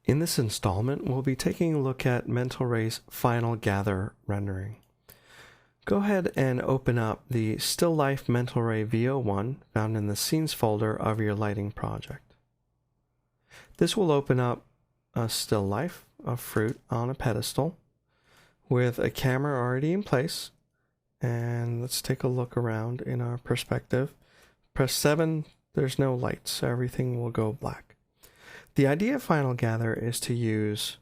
In this installment, we'll be taking a look at Mental Ray's Final Gather rendering. Go ahead and open up the Still Life Mental Ray V01 found in the Scenes folder of your lighting project. This will open up a still life of fruit on a pedestal with a camera already in place. And let's take a look around in our perspective. Press 7, there's no light, so everything will go black. The idea of Final Gather is to use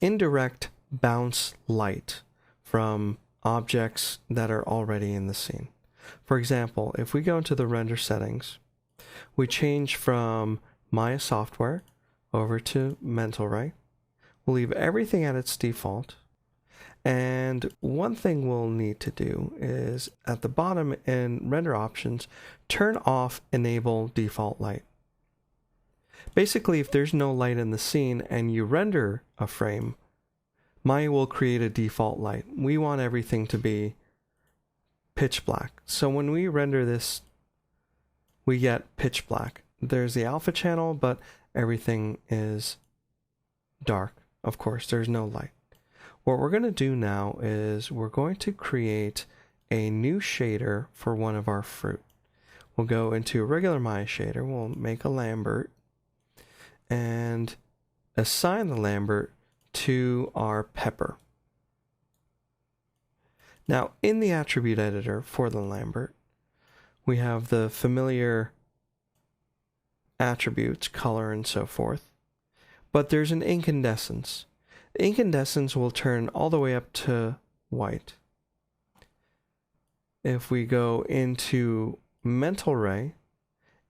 indirect bounce light from objects that are already in the scene. For example, if we go into the render settings, we change from Maya software over to Mental Ray. We'll leave everything at its default. And one thing we'll need to do is at the bottom in render options, turn off enable default light. Basically, if there's no light in the scene and you render a frame, Maya will create a default light. We want everything to be pitch black. So when we render this, we get pitch black. There's the alpha channel, but everything is dark. Of course, there's no light. What we're going to do now is we're going to create a new shader for one of our fruit. We'll go into a regular Maya shader. We'll make a Lambert and assign the Lambert to our pepper. Now, in the attribute editor for the Lambert, we have the familiar attributes, color, and so forth, but there's an incandescence. The incandescence will turn all the way up to white. If we go into Mental Ray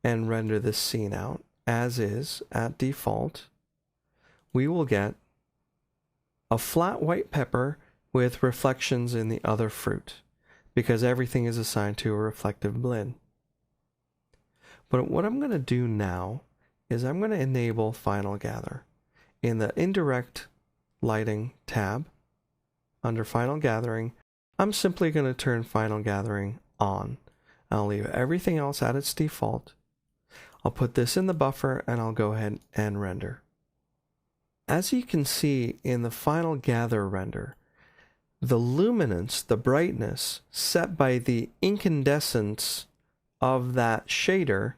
and render this scene out as is at default, we will get a flat white pepper with reflections in the other fruit because everything is assigned to a reflective blend. But what I'm going to do now is I'm going to enable Final Gather. In the indirect lighting tab under Final Gathering, I'm simply going to turn Final Gathering on. I'll leave everything else at its default. I'll put this in the buffer and I'll go ahead and render. As you can see in the Final Gather render, the luminance, the brightness set by the incandescence of that shader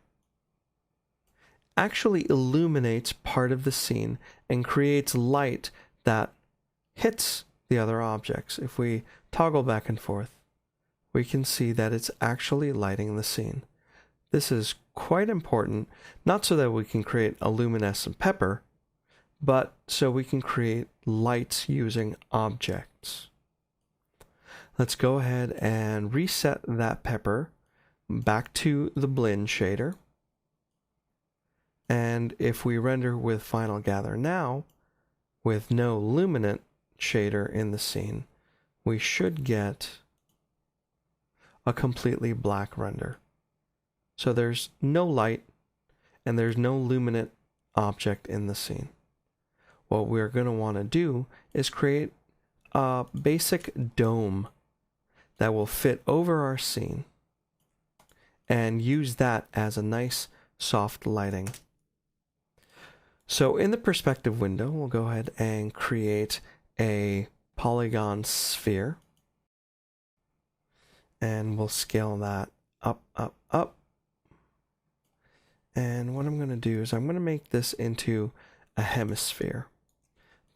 actually illuminates part of the scene and creates light that hits the other objects. If we toggle back and forth, we can see that it's actually lighting the scene. This is quite important, not so that we can create a luminescent pepper, but so we can create lights using objects. Let's go ahead and reset that pepper back to the blend shader. And if we render with Final Gather now, with no luminant shader in the scene, we should get a completely black render. So there's no light and there's no luminant object in the scene. What we're going to want to do is create a basic dome that will fit over our scene and use that as a nice soft lighting. So in the perspective window, we'll go ahead and create a polygon sphere. And we'll scale that up, up, up. And what I'm going to do is I'm going to make this into a hemisphere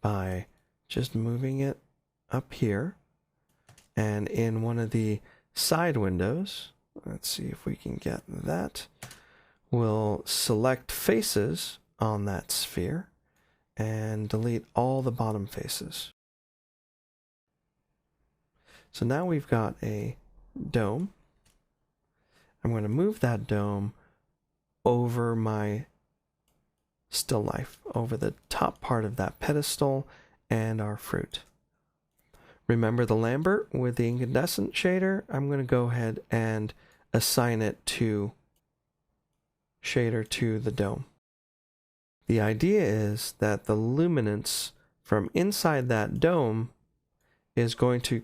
by just moving it up here. And in one of the side windows, let's see if we can get that, we'll select faces on that sphere and delete all the bottom faces. So now we've got a dome. I'm going to move that dome over my still life, over the top part of that pedestal and our fruit. Remember the Lambert with the incandescent shader? I'm going to go ahead and assign it to shader to the dome. The idea is that the luminance from inside that dome is going to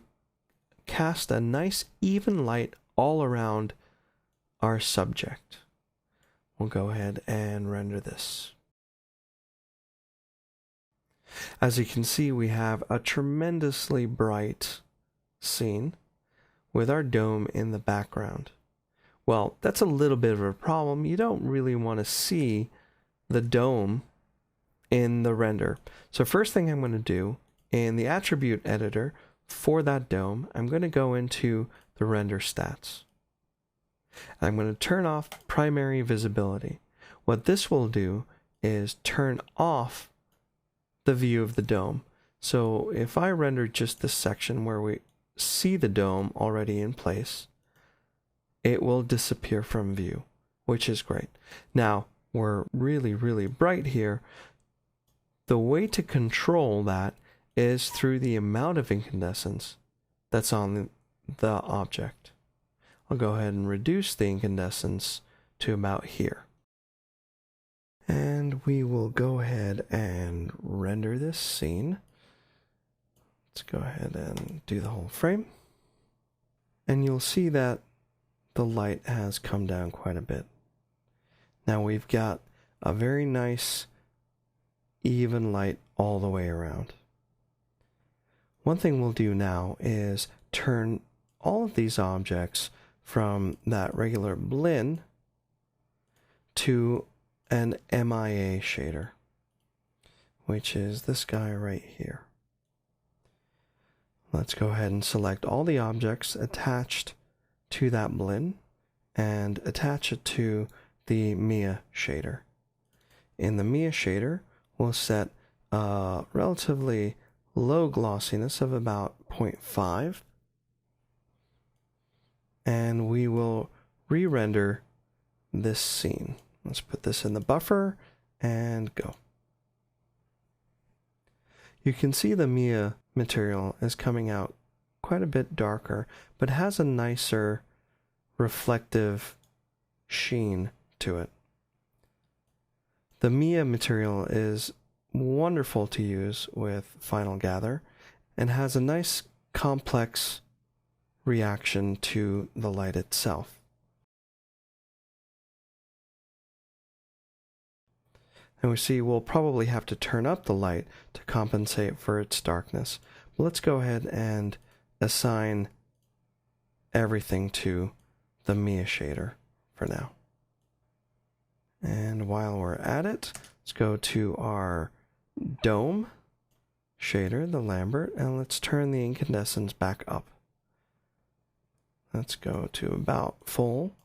cast a nice even light all around our subject. We'll go ahead and render this. As you can see, we have a tremendously bright scene with our dome in the background. Well, that's a little bit of a problem. You don't really want to see the dome in the render. So first thing I'm going to do in the attribute editor for that dome, I'm going to go into the render stats. I'm going to turn off primary visibility. What this will do is turn off the view of the dome. So if I render just this section where we see the dome already in place, it will disappear from view, which is great. Now, we're really, really bright here. The way to control that is through the amount of incandescence that's on the object. I'll go ahead and reduce the incandescence to about here. And we will go ahead and render this scene. Let's go ahead and do the whole frame. And you'll see that the light has come down quite a bit. Now we've got a very nice even light all the way around. One thing we'll do now is turn all of these objects from that regular blend to an Maya shader, which is this guy right here. Let's go ahead and select all the objects attached to that blend and attach it to the Maya shader. In the Maya shader, we'll set a relatively low glossiness of about 0.5, and we will re-render this scene. Let's put this in the buffer and go. You can see the Maya material is coming out quite a bit darker, but has a nicer reflective sheen to it. The Maya material is wonderful to use with Final Gather and has a nice complex reaction to the light itself. And we see we'll probably have to turn up the light to compensate for its darkness. But let's go ahead and assign everything to the Maya shader for now. And while we're at it, let's go to our dome shader, the Lambert, and let's turn the incandescence back up. Let's go to about full,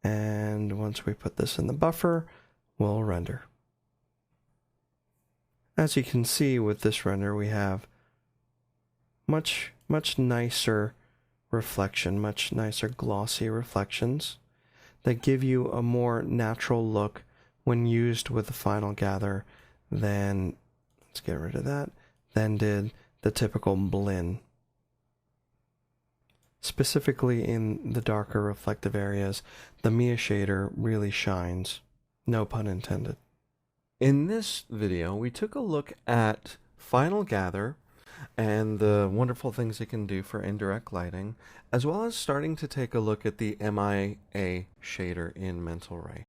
and once we put this in the buffer, we'll render. As you can see with this render, we have much nicer reflection, much nicer glossy reflections that give you a more natural look when used with the Final Gather than, let's get rid of that, than did the typical blend. Specifically in the darker reflective areas, the Maya shader really shines, no pun intended. In this video, we took a look at Final Gather and the wonderful things it can do for indirect lighting, as well as starting to take a look at the Maya shader in Mental Ray.